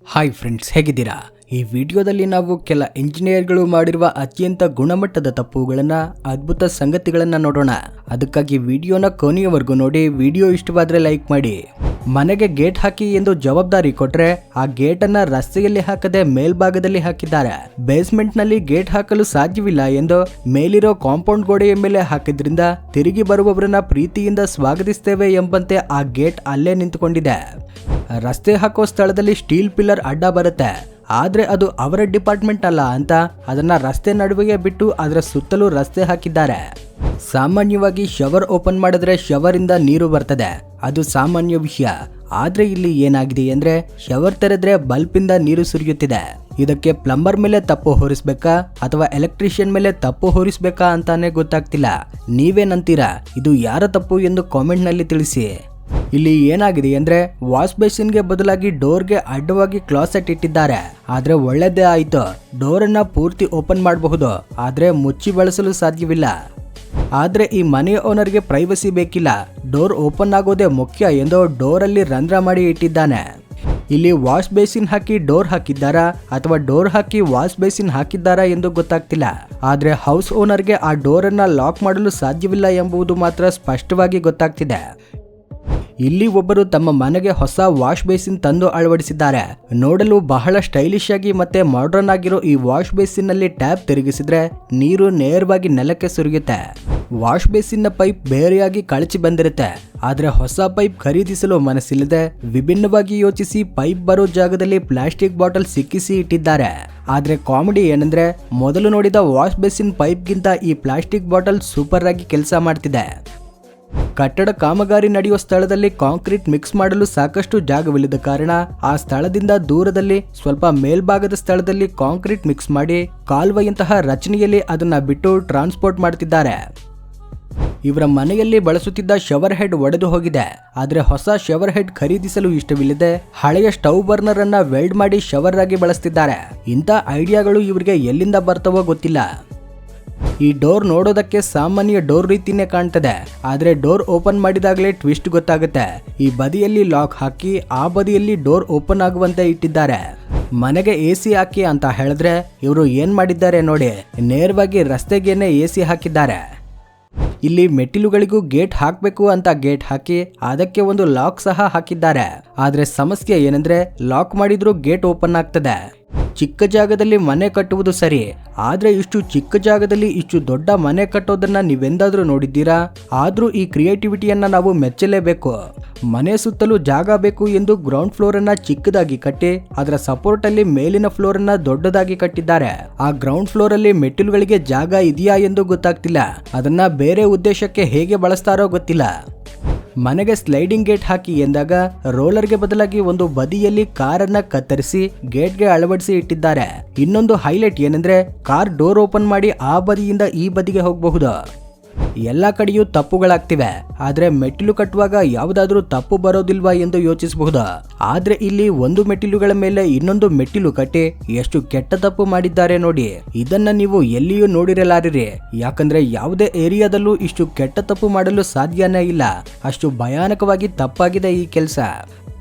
Hi friends, ಹೇಗಿದ್ದೀರಾ? ಈ ವಿಡಿಯೋದಲ್ಲಿ ನಾವು ಕೆಲ ಇಂಜಿನಿಯರ್ಗಳು ಮಾಡಿರುವ ಅತ್ಯಂತ ಗುಣಮಟ್ಟದ ತಪ್ಪುಗಳನ್ನು, ಅದ್ಭುತ ಸಂಗತಿಗಳನ್ನು ನೋಡೋಣ. ಅದಕ್ಕಾಗಿ ವಿಡಿಯೋನ ಕೊನೆಯವರೆಗೂ ನೋಡಿ. ವಿಡಿಯೋ ಇಷ್ಟವಾದರೆ ಲೈಕ್ ಮಾಡಿ. ಮನೆಗೆ ಗೇಟ್ ಹಾಕಿ ಎಂದು ಜವಾಬ್ದಾರಿ ಕೊಟ್ರೆ ಆ ಗೇಟ್ ಅನ್ನ ರಸ್ತೆಯಲ್ಲಿ ಹಾಕದೆ ಮೇಲ್ಭಾಗದಲ್ಲಿ ಹಾಕಿದ್ದಾರೆ. ಬೇಸ್ಮೆಂಟ್ ನಲ್ಲಿ ಗೇಟ್ ಹಾಕಲು ಸಾಧ್ಯವಿಲ್ಲ ಎಂದು ಮೇಲಿರೋ ಕಾಂಪೌಂಡ್ ಗೋಡೆಯ ಮೇಲೆ ಹಾಕಿದ್ರಿಂದ ತಿರುಗಿ ಬರುವವರನ್ನ ಪ್ರೀತಿಯಿಂದ ಸ್ವಾಗತಿಸ್ತೇವೆ ಎಂಬಂತೆ ಆ ಗೇಟ್ ಅಲ್ಲೇ ನಿಂತುಕೊಂಡಿದೆ. ರಸ್ತೆ ಹಾಕೋ ಸ್ಥಳದಲ್ಲಿ ಸ್ಟೀಲ್ ಪಿಲ್ಲರ್ ಅಡ್ಡ ಬರುತ್ತೆ, ಆದ್ರೆ ಅದು ಅವರ ಡಿಪಾರ್ಟ್ಮೆಂಟ್ ಅಲ್ಲ ಅಂತ ಅದನ್ನ ರಸ್ತೆ ನಡುವೆಗೆ ಬಿಟ್ಟು ಅದರ ಸುತ್ತಲೂ ರಸ್ತೆ ಹಾಕಿದ್ದಾರೆ. ಸಾಮಾನ್ಯವಾಗಿ ಶವರ್ ಓಪನ್ ಮಾಡಿದ್ರೆ ಶವರ್ ಇಂದ ನೀರು ಬರ್ತದೆ, ಅದು ಸಾಮಾನ್ಯ ವಿಷಯ. ಆದ್ರೆ ಇಲ್ಲಿ ಏನಾಗಿದೆ ಅಂದ್ರೆ ಶವರ್ ತೆರೆದ್ರೆ ಬಲ್ಬ್ ಇಂದ ನೀರು ಸುರಿಯುತ್ತಿದೆ. ಇದಕ್ಕೆ ಪ್ಲಂಬರ್ ಮೇಲೆ ತಪ್ಪು ಹೊರಿಸ್ಬೇಕಾ ಅಥವಾ ಎಲೆಕ್ಟ್ರಿಷಿಯನ್ ಮೇಲೆ ತಪ್ಪು ಹೊರಿಸ್ಬೇಕಾ ಅಂತಾನೆ ಗೊತ್ತಾಗ್ತಿಲ್ಲ. ನೀವೇನಂತೀರಾ? ಇದು ಯಾರ ತಪ್ಪು ಎಂದು ಕಾಮೆಂಟ್ ನಲ್ಲಿ ತಿಳಿಸಿ. ಇಲ್ಲಿ ಏನಾಗಿದೆ ಅಂದ್ರೆ ವಾಶ್ ಬೇಸಿನ್ಗೆ ಬದಲಾಗಿ ಡೋರ್ಗೆ ಅಡ್ಡವಾಗಿ ಕ್ಲಾಸೆಟ್ ಇಟ್ಟಿದ್ದಾರೆ. ಆದ್ರೆ ಒಳ್ಳೆದೇ ಆಯ್ತು, ಡೋರ್ ಅನ್ನ ಪೂರ್ತಿ ಓಪನ್ ಮಾಡಬಹುದು, ಆದ್ರೆ ಮುಚ್ಚಿ ಬಳಸಲು ಸಾಧ್ಯವಿಲ್ಲ. ಆದ್ರೆ ಈ ಮನೆಯ ಓನರ್ಗೆ ಪ್ರೈವಸಿ ಬೇಕಿಲ್ಲ, ಡೋರ್ ಓಪನ್ ಆಗೋದೇ ಮುಖ್ಯ ಎಂದು ಡೋರ್ ಅಲ್ಲಿ ರಂಧ್ರ ಮಾಡಿ ಇಟ್ಟಿದ್ದಾನೆ. ಇಲ್ಲಿ ವಾಶ್ ಬೇಸಿನ್ ಹಾಕಿ ಡೋರ್ ಹಾಕಿದ್ದಾರಾ ಅಥವಾ ಡೋರ್ ಹಾಕಿ ವಾಶ್ ಬೇಸಿನ್ ಹಾಕಿದ್ದಾರಾ ಎಂದು ಗೊತ್ತಾಗ್ತಿಲ್ಲ. ಆದ್ರೆ ಹೌಸ್ ಓನರ್ಗೆ ಆ ಡೋರ್ ಅನ್ನ ಲಾಕ್ ಮಾಡಲು ಸಾಧ್ಯವಿಲ್ಲ ಎಂಬುದು ಮಾತ್ರ ಸ್ಪಷ್ಟವಾಗಿ ಗೊತ್ತಾಗ್ತಿದೆ. ಇಲ್ಲಿ ಒಬ್ಬರು ತಮ್ಮ ಮನೆಗೆ ಹೊಸ ವಾಶ್ ಬೇಸಿನ್ ತಂದು ಅಳವಡಿಸಿದ್ದಾರೆ. ನೋಡಲು ಬಹಳ ಸ್ಟೈಲಿಶ್ ಆಗಿ ಮತ್ತೆ ಮಾಡರ್ನ್ ಆಗಿರೋ ಈ ವಾಶ್ ಬೇಸಿನ್ ನಲ್ಲಿ ಟ್ಯಾಪ್ ತಿರುಗಿಸಿದ್ರೆ ನೀರು ನೇರವಾಗಿ ನೆಲಕ್ಕೆ ಸುರಿಯುತ್ತೆ. ವಾಶ್ ಬೇಸಿನ್ ನ ಪೈಪ್ ಬೇರೆಯಾಗಿ ಕಳಚಿ ಬಂದಿರುತ್ತೆ. ಆದ್ರೆ ಹೊಸ ಪೈಪ್ ಖರೀದಿಸಲು ಮನಸ್ಸಿಲ್ಲದೆ ವಿಭಿನ್ನವಾಗಿ ಯೋಚಿಸಿ ಪೈಪ್ ಬರೋ ಜಾಗದಲ್ಲಿ ಪ್ಲಾಸ್ಟಿಕ್ ಬಾಟಲ್ ಸಿಕ್ಕಿಸಿ ಇಟ್ಟಿದ್ದಾರೆ. ಆದ್ರೆ ಕಾಮಿಡಿ ಏನಂದ್ರೆ ಮೊದಲು ನೋಡಿದ ವಾಶ್ ಬೇಸಿನ್ ಪೈಪ್ ಗಿಂತ ಈ ಪ್ಲಾಸ್ಟಿಕ್ ಬಾಟಲ್ ಸೂಪರ್ ಆಗಿ ಕೆಲಸ ಮಾಡ್ತಿದೆ. ಕಟ್ಟಡ ಕಾಮಗಾರಿ ನಡೆಯುವ ಸ್ಥಳದಲ್ಲಿ ಕಾಂಕ್ರೀಟ್ ಮಿಕ್ಸ್ ಮಾಡಲು ಸಾಕಷ್ಟು ಜಾಗವಿಲ್ಲದ ಕಾರಣ ಆ ಸ್ಥಳದಿಂದ ದೂರದಲ್ಲಿ ಸ್ವಲ್ಪ ಮೇಲ್ಭಾಗದ ಸ್ಥಳದಲ್ಲಿ ಕಾಂಕ್ರೀಟ್ ಮಿಕ್ಸ್ ಮಾಡಿ ಕಾಲುವೆಯಂತಹ ರಚನೆಯಲ್ಲಿ ಅದನ್ನ ಬಿಟ್ಟು ಟ್ರಾನ್ಸ್ಪೋರ್ಟ್ ಮಾಡ್ತಿದ್ದಾರೆ. ಇವರ ಮನೆಯಲ್ಲಿ ಬಳಸುತ್ತಿದ್ದ ಶವರ್ ಹೆಡ್ ಒಡೆದು ಹೋಗಿದೆ. ಆದ್ರೆ ಹೊಸ ಶವರ್ ಹೆಡ್ ಖರೀದಿಸಲು ಇಷ್ಟವಿಲ್ಲದೆ ಹಳೆಯ ಸ್ಟವ್ ಬರ್ನರ್ ಅನ್ನ ವೆಲ್ಡ್ ಮಾಡಿ ಶವರ್ ಆಗಿ ಬಳಸ್ತಿದ್ದಾರೆ. ಇಂಥ ಐಡಿಯಾಗಳು ಇವರಿಗೆ ಎಲ್ಲಿಂದ ಬರ್ತವೋ ಗೊತ್ತಿಲ್ಲ. ಈ ಡೋರ್ ನೋಡೋದಕ್ಕೆ ಸಾಮಾನ್ಯ ಡೋರ್ ರೀತಿನೇ ಕಾಣ್ತದೆ, ಆದ್ರೆ ಡೋರ್ ಓಪನ್ ಮಾಡಿದಾಗಲೇ ಟ್ವಿಸ್ಟ್ ಗೊತ್ತಾಗುತ್ತೆ. ಈ ಬದಿಯಲ್ಲಿ ಲಾಕ್ ಹಾಕಿ ಆ ಬದಿಯಲ್ಲಿ ಡೋರ್ ಓಪನ್ ಆಗುವಂತೆ ಇಟ್ಟಿದ್ದಾರೆ. ಮನೆಗೆ ಎಸಿ ಹಾಕಿ ಅಂತ ಹೇಳಿದ್ರೆ ಇವರು ಏನ್ ಮಾಡಿದ್ದಾರೆ ನೋಡಿ, ನೇರವಾಗಿ ರಸ್ತೆಗೇನೆ ಎಸಿ ಹಾಕಿದ್ದಾರೆ. ಇಲ್ಲಿ ಮೆಟ್ಟಿಲುಗಳಿಗೂ ಗೇಟ್ ಹಾಕಬೇಕು ಅಂತ ಗೇಟ್ ಹಾಕಿ ಅದಕ್ಕೆ ಒಂದು ಲಾಕ್ ಸಹ ಹಾಕಿದ್ದಾರೆ. ಆದ್ರೆ ಸಮಸ್ಯೆ ಏನಂದ್ರೆ ಲಾಕ್ ಮಾಡಿದ್ರೂ ಗೇಟ್ ಓಪನ್ ಆಗ್ತದೆ. ಚಿಕ್ಕ ಜಾಗದಲ್ಲಿ ಮನೆ ಕಟ್ಟುವುದು ಸರಿ, ಆದ್ರೆ ಇಷ್ಟು ಚಿಕ್ಕ ಜಾಗದಲ್ಲಿ ಇಷ್ಟು ದೊಡ್ಡ ಮನೆ ಕಟ್ಟೋದನ್ನ ನೀವೆಂದಾದ್ರೂ ನೋಡಿದ್ದೀರಾ? ಆದ್ರೂ ಈ ಕ್ರಿಯೇಟಿವಿಟಿಯನ್ನ ನಾವು ಮೆಚ್ಚಲೇಬೇಕು. ಮನೆ ಸುತ್ತಲೂ ಜಾಗ ಬೇಕು ಎಂದು ಗ್ರೌಂಡ್ ಫ್ಲೋರ್ ಅನ್ನ ಚಿಕ್ಕದಾಗಿ ಕಟ್ಟಿ ಅದರ ಸಪೋರ್ಟ್ ಅಲ್ಲಿ ಮೇಲಿನ ಫ್ಲೋರ್ ಅನ್ನ ದೊಡ್ಡದಾಗಿ ಕಟ್ಟಿದ್ದಾರೆ. ಆ ಗ್ರೌಂಡ್ ಫ್ಲೋರ್ ಅಲ್ಲಿ ಮೆಟ್ಟಿಲುಗಳಿಗೆ ಜಾಗ ಇದೆಯಾ ಎಂದು ಗೊತ್ತಾಗ್ತಿಲ್ಲ. ಅದನ್ನ ಬೇರೆ ಉದ್ದೇಶಕ್ಕೆ ಹೇಗೆ ಬಳಸ್ತಾರೋ ಗೊತ್ತಿಲ್ಲ. ಮನೆಗೆ ಸ್ಲೈಡಿಂಗ್ ಗೇಟ್ ಹಾಕಿ ಎಂದಾಗ ರೋಲರ್ಗೆ ಬದಲಾಗಿ ಒಂದು ಬದಿಯಲ್ಲಿ ಕಾರನ್ನ ಕತ್ತರಿಸಿ ಗೇಟ್ಗೆ ಅಳವಡಿಸಿ ಇಟ್ಟಿದ್ದಾರೆ. ಇನ್ನೊಂದು ಹೈಲೈಟ್ ಏನಂದ್ರೆ ಕಾರ್ ಡೋರ್ ಓಪನ್ ಮಾಡಿ ಆ ಬದಿಯಿಂದ ಈ ಬದಿಗೆ ಹೋಗಬಹುದು. ಎಲ್ಲ ಕಡೆಯೂ ತಪ್ಪುಗಳಾಗ್ತಿವೆ, ಆದ್ರೆ ಮೆಟ್ಟಿಲು ಕಟ್ಟುವಾಗ ಯಾವುದಾದ್ರೂ ತಪ್ಪು ಬರೋದಿಲ್ವಾ ಎಂದು ಯೋಚಿಸಬಹುದು. ಆದ್ರೆ ಇಲ್ಲಿ ಒಂದು ಮೆಟ್ಟಿಲುಗಳ ಮೇಲೆ ಇನ್ನೊಂದು ಮೆಟ್ಟಿಲು ಕಟ್ಟಿ ಎಷ್ಟು ಕೆಟ್ಟ ತಪ್ಪು ಮಾಡಿದ್ದಾರೆ ನೋಡಿ. ಇದನ್ನ ನೀವು ಎಲ್ಲಿಯೂ ನೋಡಿರಲಾರಿರಿ, ಯಾಕಂದ್ರೆ ಯಾವುದೇ ಏರಿಯಾದಲ್ಲೂ ಇಷ್ಟು ಕೆಟ್ಟ ತಪ್ಪು ಮಾಡಲು ಸಾಧ್ಯನೇ ಇಲ್ಲ. ಅಷ್ಟು ಭಯಾನಕವಾಗಿ ತಪ್ಪಾಗಿದೆ ಈ ಕೆಲಸ.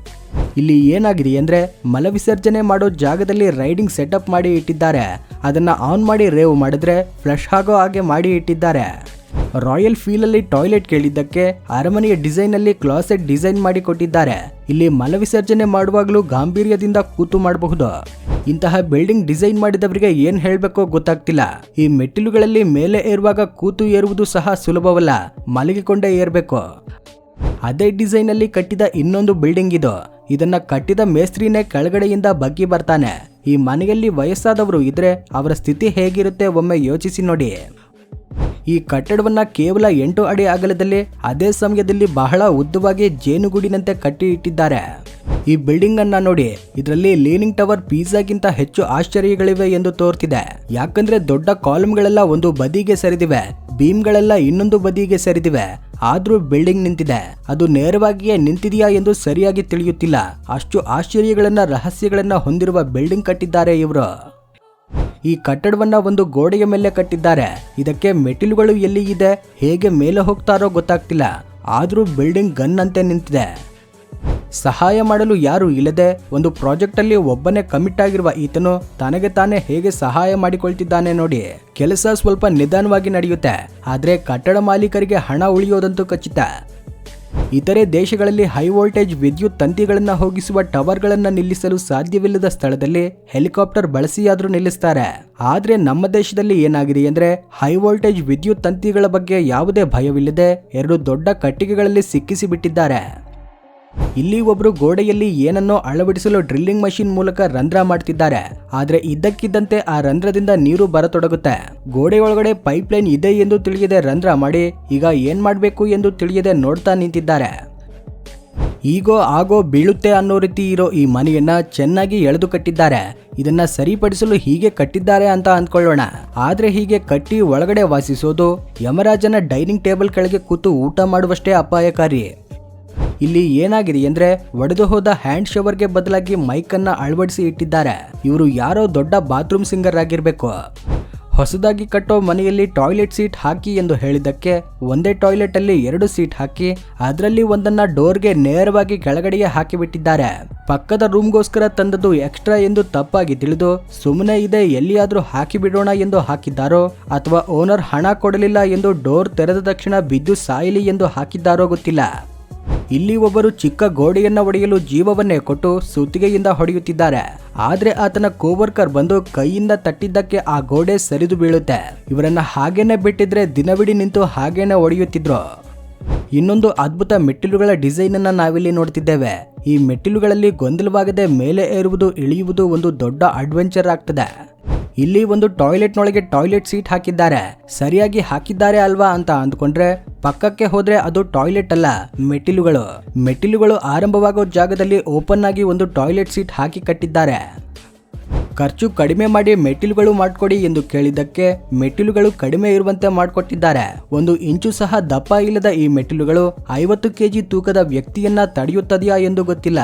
ಇಲ್ಲಿ ಏನಾಗಿದೆ ಅಂದ್ರೆ ಮಲವಿಸರ್ಜನೆ ಮಾಡೋ ಜಾಗದಲ್ಲಿ ರೈಡಿಂಗ್ ಸೆಟಪ್ ಮಾಡಿ ಇಟ್ಟಿದ್ದಾರೆ. ಅದನ್ನ ಆನ್ ಮಾಡಿ ರೇವ್ ಮಾಡಿದ್ರೆ ಫ್ಲಶ್ ಆಗೋ ಹಾಗೆ ಮಾಡಿ ಇಟ್ಟಿದ್ದಾರೆ. ರಾಯಲ್ ಫೀಲ್ ಅಲ್ಲಿ ಟಾಯ್ಲೆಟ್ ಕೇಳಿದ್ದಕ್ಕೆ ಅರಮನೆಯ ಡಿಸೈನ್ ಅಲ್ಲಿ ಕ್ಲಾಸೆಟ್ ಡಿಸೈನ್ ಮಾಡಿ ಕೊಟ್ಟಿದ್ದಾರೆ. ಇಲ್ಲಿ ಮಲವಿಸರ್ಜನೆ ಮಾಡುವಾಗಲೂ ಗಾಂಭೀರ್ಯದಿಂದ ಕೂತು ಮಾಡಬಹುದು. ಇಂತಹ ಬಿಲ್ಡಿಂಗ್ ಡಿಸೈನ್ ಮಾಡಿದವರಿಗೆ ಏನ್ ಹೇಳ್ಬೇಕೋ ಗೊತ್ತಾಗ್ತಿಲ್ಲ. ಈ ಮೆಟ್ಟಿಲುಗಳಲ್ಲಿ ಮೇಲೆ ಏರುವಾಗ ಕೂತು ಏರುವುದು ಸಹ ಸುಲಭವಲ್ಲ, ಮಲಗಿಕೊಂಡೇ ಏರ್ಬೇಕು. ಅದೇ ಡಿಸೈನ್ ಅಲ್ಲಿ ಕಟ್ಟಿದ ಇನ್ನೊಂದು ಬಿಲ್ಡಿಂಗ್ ಇದು. ಇದನ್ನ ಕಟ್ಟಿದ ಮೇಸ್ತ್ರಿನೇ ಕೆಳಗಡೆಯಿಂದ ಬಗ್ಗಿ ಬರ್ತಾನೆ. ಈ ಮನೆಯಲ್ಲಿ ವಯಸ್ಸಾದವರು ಇದ್ರೆ ಅವರ ಸ್ಥಿತಿ ಹೇಗಿರುತ್ತೆ ಒಮ್ಮೆ ಯೋಚಿಸಿ ನೋಡಿ. ಈ ಕಟ್ಟಡವನ್ನ ಕೇವಲ 8 ಅಡಿ ಅಗಲದಲ್ಲಿ ಅದೇ ಸಮಯದಲ್ಲಿ ಬಹಳ ಉದ್ದವಾಗಿ ಜೇನುಗೂಡಿನಂತೆ ಕಟ್ಟಿ ಇಟ್ಟಿದ್ದಾರೆ. ಈ ಬಿಲ್ಡಿಂಗ್ ಅನ್ನ ನೋಡಿ, ಇದರಲ್ಲಿ ಲೀನಿಂಗ್ ಟವರ್ ಪಿಜ್ಜಾಗಿಂತ ಹೆಚ್ಚು ಆಶ್ಚರ್ಯಗಳಿವೆ ಎಂದು ತೋರ್ತಿದೆ. ಯಾಕಂದ್ರೆ ದೊಡ್ಡ ಕಾಲಮ್ಗಳೆಲ್ಲ ಒಂದು ಬದಿಗೆ ಸರಿದಿವೆ, ಬೀಮ್ಗಳೆಲ್ಲ ಇನ್ನೊಂದು ಬದಿಗೆ ಸರಿದಿವೆ. ಆದ್ರೂ ಬಿಲ್ಡಿಂಗ್ ನಿಂತಿದೆ. ಅದು ನೇರವಾಗಿಯೇ ನಿಂತಿದೆಯಾ ಎಂದು ಸರಿಯಾಗಿ ತಿಳಿಯುತ್ತಿಲ್ಲ. ಅಷ್ಟು ಆಶ್ಚರ್ಯಗಳನ್ನ ರಹಸ್ಯಗಳನ್ನ ಹೊಂದಿರುವ ಬಿಲ್ಡಿಂಗ್ ಕಟ್ಟಿದ್ದಾರೆ ಇವರು. ಈ ಕಟ್ಟಡವನ್ನ ಒಂದು ಗೋಡೆಯ ಮೇಲೆ ಕಟ್ಟಿದ್ದಾರೆ. ಇದಕ್ಕೆ ಮೆಟ್ಟಿಲುಗಳು ಎಲ್ಲಿ ಇದೆ, ಹೇಗೆ ಮೇಲೆ ಹೋಗ್ತಾರೋ ಗೊತ್ತಾಗ್ತಿಲ್ಲ. ಆದ್ರೂ ಬಿಲ್ಡಿಂಗ್ ಗನ್ ಅಂತೆ ನಿಂತಿದೆ. ಸಹಾಯ ಮಾಡಲು ಯಾರು ಇಲ್ಲದೆ ಒಂದು ಪ್ರಾಜೆಕ್ಟ್ ಅಲ್ಲಿ ಒಬ್ಬನೇ ಕಮಿಟ್ ಆಗಿರುವ ಈತನು ತನಗೆ ತಾನೇ ಹೇಗೆ ಸಹಾಯ ಮಾಡಿಕೊಳ್ತಿದ್ದಾನೆ ನೋಡಿ. ಕೆಲಸ ಸ್ವಲ್ಪ ನಿಧಾನವಾಗಿ ನಡೆಯುತ್ತೆ, ಆದ್ರೆ ಕಟ್ಟಡ ಮಾಲೀಕರಿಗೆ ಹಣ ಉಳಿಯೋದಂತೂ ಖಚಿತ. ಇತರೆ ದೇಶಗಳಲ್ಲಿ ಹೈ ವೋಲ್ಟೇಜ್ ವಿದ್ಯುತ್ ತಂತಿಗಳನ್ನು ಹೋಗಿಸುವ ಟವರ್ಗಳನ್ನು ನಿಲ್ಲಿಸಲು ಸಾಧ್ಯವಿಲ್ಲದ ಸ್ಥಳದಲ್ಲಿ ಹೆಲಿಕಾಪ್ಟರ್ ಬಳಸಿಯಾದ್ರೂ ನಿಲ್ಲಿಸ್ತಾರೆ. ಆದ್ರೆ ನಮ್ಮ ದೇಶದಲ್ಲಿ ಏನಾಗಿದೆ ಅಂದ್ರೆ ಹೈ ವೋಲ್ಟೇಜ್ ವಿದ್ಯುತ್ ತಂತಿಗಳ ಬಗ್ಗೆ ಯಾವುದೇ ಭಯವಿಲ್ಲದೆ 2 ದೊಡ್ಡ ಕಟ್ಟಿಗೆಗಳಲ್ಲಿ ಸಿಕ್ಕಿಸಿ ಬಿಟ್ಟಿದ್ದಾರೆ. ಇಲ್ಲಿ ಒಬ್ರು ಗೋಡೆಯಲ್ಲಿ ಏನನ್ನೋ ಅಳವಡಿಸಲು ಡ್ರಿಲ್ಲಿಂಗ್ ಮಷಿನ್ ಮೂಲಕ ರಂಧ್ರ ಮಾಡ್ತಿದ್ದಾರೆ. ಆದ್ರೆ ಇದ್ದಕ್ಕಿದ್ದಂತೆ ಆ ರಂಧ್ರದಿಂದ ನೀರು ಬರತೊಡಗುತ್ತೆ. ಗೋಡೆಯೊಳಗಡೆ ಪೈಪ್ ಲೈನ್ ಇದೆ ಎಂದು ತಿಳಿಯದೆ ರಂಧ್ರ ಮಾಡಿ ಈಗ ಏನ್ ಮಾಡ್ಬೇಕು ಎಂದು ತಿಳಿಯದೆ ನೋಡ್ತಾ ನಿಂತಿದ್ದಾರೆ. ಈಗೋ ಆಗೋ ಬೀಳುತ್ತೆ ಅನ್ನೋ ರೀತಿ ಇರೋ ಈ ಮನೆಯನ್ನ ಚೆನ್ನಾಗಿ ಎಳೆದು ಕಟ್ಟಿದ್ದಾರೆ. ಇದನ್ನ ಸರಿಪಡಿಸಲು ಹೀಗೆ ಕಟ್ಟಿದ್ದಾರೆ ಅಂತ ಅಂದ್ಕೊಳ್ಳೋಣ. ಆದ್ರೆ ಹೀಗೆ ಕಟ್ಟಿ ಒಳಗಡೆ ವಾಸಿಸೋದು ಯಮರಾಜನ ಡೈನಿಂಗ್ ಟೇಬಲ್ ಕೆಳಗೆ ಕೂತು ಊಟ ಮಾಡುವಷ್ಟೇ ಅಪಾಯಕಾರಿ. ಇಲ್ಲಿ ಏನಾಗಿದೆ ಅಂದ್ರೆ ಒಡೆದು ಹೋದ ಹ್ಯಾಂಡ್ ಶವರ್ಗೆ ಬದಲಾಗಿ ಮೈಕ್ ಅನ್ನ ಅಳವಡಿಸಿ ಇಟ್ಟಿದ್ದಾರೆ. ಇವರು ಯಾರೋ ದೊಡ್ಡ ಬಾತ್ರೂಮ್ ಸಿಂಗರ್ ಆಗಿರ್ಬೇಕು. ಹೊಸದಾಗಿ ಕಟ್ಟೋ ಮನೆಯಲ್ಲಿ ಟಾಯ್ಲೆಟ್ ಸೀಟ್ ಹಾಕಿ ಎಂದು ಹೇಳಿದ್ದಕ್ಕೆ ಒಂದೇ ಟಾಯ್ಲೆಟ್ ಅಲ್ಲಿ 2 ಸೀಟ್ ಹಾಕಿ ಅದರಲ್ಲಿ ಒಂದನ್ನ ಡೋರ್ಗೆ ನೇರವಾಗಿ ಕೆಳಗಡೆಗೆ ಹಾಕಿಬಿಟ್ಟಿದ್ದಾರೆ. ಪಕ್ಕದ ರೂಮ್ಗೋಸ್ಕರ ತಂದದ್ದು ಎಕ್ಸ್ಟ್ರಾ ಎಂದು ತಪ್ಪಾಗಿ ತಿಳಿದು ಸುಮ್ಮನೆ ಇದೆ ಎಲ್ಲಿಯಾದ್ರೂ ಹಾಕಿ ಬಿಡೋಣ ಎಂದು ಹಾಕಿದ್ದಾರೋ ಅಥವಾ ಓನರ್ ಹಣ ಕೊಡಲಿಲ್ಲ ಎಂದು ಡೋರ್ ತೆರೆದ ತಕ್ಷಣ ಬಿದ್ದು ಸಾಯಲಿ ಎಂದು ಹಾಕಿದ್ದಾರೋ ಗೊತ್ತಿಲ್ಲ. ಇಲ್ಲಿ ಒಬ್ಬರು ಚಿಕ್ಕ ಗೋಡೆಯನ್ನ ಒಡೆಯಲು ಜೀವವನ್ನೇ ಕೊಟ್ಟು ಸುತ್ತಿಗೆಯಿಂದ ಹೊಡೆಯುತ್ತಿದ್ದಾರೆ. ಆದ್ರೆ ಆತನ ಕೋವರ್ಕರ್ ಬಂದು ಕೈಯಿಂದ ತಟ್ಟಿದ್ದಕ್ಕೆ ಆ ಗೋಡೆ ಸರಿದು ಬೀಳುತ್ತೆ. ಇವರನ್ನ ಹಾಗೇನೆ ಬಿಟ್ಟಿದ್ರೆ ದಿನವಿಡೀ ನಿಂತು ಹಾಗೇನೆ ಒಡೆಯುತ್ತಿದ್ರು. ಇನ್ನೊಂದು ಅದ್ಭುತ ಮೆಟ್ಟಿಲುಗಳ ಡಿಸೈನ್ ಅನ್ನ ನಾವಿಲ್ಲಿ ನೋಡ್ತಿದ್ದೇವೆ. ಈ ಮೆಟ್ಟಿಲುಗಳಲ್ಲಿ ಗೊಂದಲವಾಗದೆ ಮೇಲೆ ಏರುವುದು ಇಳಿಯುವುದು ಒಂದು ದೊಡ್ಡ ಅಡ್ವೆಂಚರ್ ಆಗ್ತದೆ. ಇಲ್ಲಿ ಒಂದು ಟಾಯ್ಲೆಟ್ನೊಳಗೆ ಟಾಯ್ಲೆಟ್ ಸೀಟ್ ಹಾಕಿದ್ದಾರೆ. ಸರಿಯಾಗಿ ಹಾಕಿದ್ದಾರೆ ಅಲ್ವಾ ಅಂತ ಅಂದ್ಕೊಂಡ್ರೆ ಪಕ್ಕಕ್ಕೆ ಹೋದ್ರೆ ಅದು ಟಾಯ್ಲೆಟ್ ಅಲ್ಲ, ಮೆಟ್ಟಿಲುಗಳು ಆರಂಭವಾಗೋ ಜಾಗದಲ್ಲಿ ಓಪನ್ ಆಗಿ ಒಂದು ಟಾಯ್ಲೆಟ್ ಸೀಟ್ ಹಾಕಿ ಕಟ್ಟಿದ್ದಾರೆ. ಖರ್ಚು ಕಡಿಮೆ ಮಾಡಿ ಮೆಟ್ಟಿಲುಗಳು ಮಾಡ್ಕೊಡಿ ಎಂದು ಕೇಳಿದ್ದಕ್ಕೆ ಮೆಟ್ಟಿಲುಗಳು ಕಡಿಮೆ ಇರುವಂತೆ ಮಾಡಿಕೊಟ್ಟಿದ್ದಾರೆ. 1 ಇಂಚು ಸಹ ದಪ್ಪ ಇಲ್ಲದ ಈ ಮೆಟ್ಟಿಲುಗಳು 50 kg ತೂಕದ ವ್ಯಕ್ತಿಯನ್ನ ತಡೆಯುತ್ತದೆಯಾ ಎಂದು ಗೊತ್ತಿಲ್ಲ.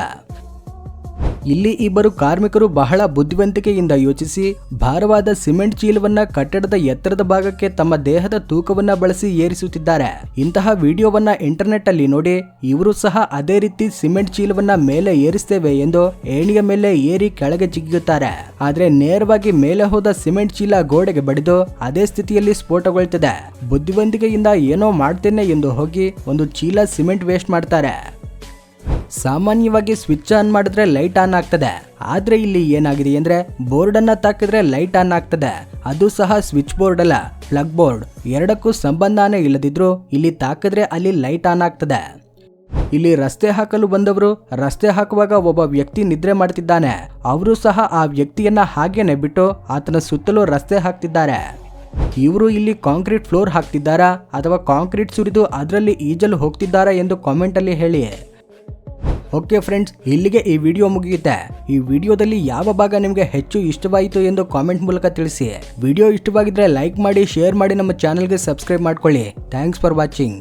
ಇಲ್ಲಿ ಇಬ್ಬರು ಕಾರ್ಮಿಕರು ಬಹಳ ಬುದ್ಧಿವಂತಿಕೆಯಿಂದ ಯೋಚಿಸಿ ಭಾರವಾದ ಸಿಮೆಂಟ್ ಚೀಲವನ್ನ ಕಟ್ಟಡದ ಎತ್ತರದ ಭಾಗಕ್ಕೆ ತಮ್ಮ ದೇಹದ ತೂಕವನ್ನ ಬಳಸಿ ಏರಿಸುತ್ತಿದ್ದಾರೆ. ಇಂತಹ ವಿಡಿಯೋವನ್ನ ಇಂಟರ್ನೆಟ್ ಅಲ್ಲಿ ನೋಡಿ ಇವರು ಸಹ ಅದೇ ರೀತಿ ಸಿಮೆಂಟ್ ಚೀಲವನ್ನ ಮೇಲೆ ಏರಿಸ್ತೇವೆ ಎಂದು ಏಣಿಯ ಮೇಲೆ ಏರಿ ಕೆಳಗೆ ಜಿಗಿಯುತ್ತಾರೆ. ಆದ್ರೆ ನೇರವಾಗಿ ಮೇಲೆ ಹೋದ ಸಿಮೆಂಟ್ ಚೀಲ ಗೋಡೆಗೆ ಬಡಿದು ಅದೇ ಸ್ಥಿತಿಯಲ್ಲಿ ಸ್ಫೋಟಗೊಳ್ಳುತ್ತದೆ. ಬುದ್ಧಿವಂತಿಕೆಯಿಂದ ಏನೋ ಮಾಡ್ತೇನೆ ಎಂದು ಹೋಗಿ ಒಂದು ಚೀಲ ಸಿಮೆಂಟ್ ವೇಸ್ಟ್ ಮಾಡ್ತಾರೆ. ಸಾಮಾನ್ಯವಾಗಿ ಸ್ವಿಚ್ ಆನ್ ಮಾಡಿದ್ರೆ ಲೈಟ್ ಆನ್ ಆಗ್ತದೆ. ಆದ್ರೆ ಇಲ್ಲಿ ಏನಾಗಿದೆ ಅಂದ್ರೆ ಬೋರ್ಡ್ ಅನ್ನ ತಾಕಿದ್ರೆ ಲೈಟ್ ಆನ್ ಆಗ್ತದೆ. ಅದು ಸಹ ಸ್ವಿಚ್ ಬೋರ್ಡ್ ಅಲ್ಲ, ಪ್ಲಗ್ ಬೋರ್ಡ್. ಎರಡಕ್ಕೂ ಸಂಬಂಧನೇ ಇಲ್ಲದಿದ್ರು ಇಲ್ಲಿ ತಾಕಿದ್ರೆ ಅಲ್ಲಿ ಲೈಟ್ ಆನ್ ಆಗ್ತದೆ. ಇಲ್ಲಿ ರಸ್ತೆ ಹಾಕಲು ಬಂದವರು ರಸ್ತೆ ಹಾಕುವಾಗ ಒಬ್ಬ ವ್ಯಕ್ತಿ ನಿದ್ರೆ ಮಾಡ್ತಿದ್ದಾನೆ. ಅವರು ಸಹ ಆ ವ್ಯಕ್ತಿಯನ್ನ ಹಾಗೇನೆ ಬಿಟ್ಟು ಆತನ ಸುತ್ತಲೂ ರಸ್ತೆ ಹಾಕ್ತಿದ್ದಾರೆ. ಇವರು ಇಲ್ಲಿ ಕಾಂಕ್ರೀಟ್ ಫ್ಲೋರ್ ಹಾಕ್ತಿದ್ದಾರಾ ಅಥವಾ ಕಾಂಕ್ರೀಟ್ ಸುರಿದು ಅದರಲ್ಲಿ ಈಜಲು ಹೋಗ್ತಿದ್ದಾರಾ ಎಂದು ಕಾಮೆಂಟ್ ಅಲ್ಲಿ ಹೇಳಿ. ಓಕೆ ಫ್ರೆಂಡ್ಸ್, ಇಲ್ಲಿಗೆ ಈ ವಿಡಿಯೋ ಮುಗಿಯುತ್ತೆ. ಈ ವಿಡಿಯೋದಲ್ಲಿ ಯಾವ ಭಾಗ ನಿಮಗೆ ಹೆಚ್ಚು ಇಷ್ಟವಾಯಿತು ಎಂದು ಕಾಮೆಂಟ್ ಮೂಲಕ ತಿಳಿಸಿ. ವಿಡಿಯೋ ಇಷ್ಟವಾಗಿದ್ರೆ ಲೈಕ್ ಮಾಡಿ, ಶೇರ್ ಮಾಡಿ, ನಮ್ಮ ಚಾನೆಲ್ಗೆ ಸಬ್ಸ್ಕ್ರೈಬ್ ಮಾಡ್ಕೊಳ್ಳಿ. Thanks for watching.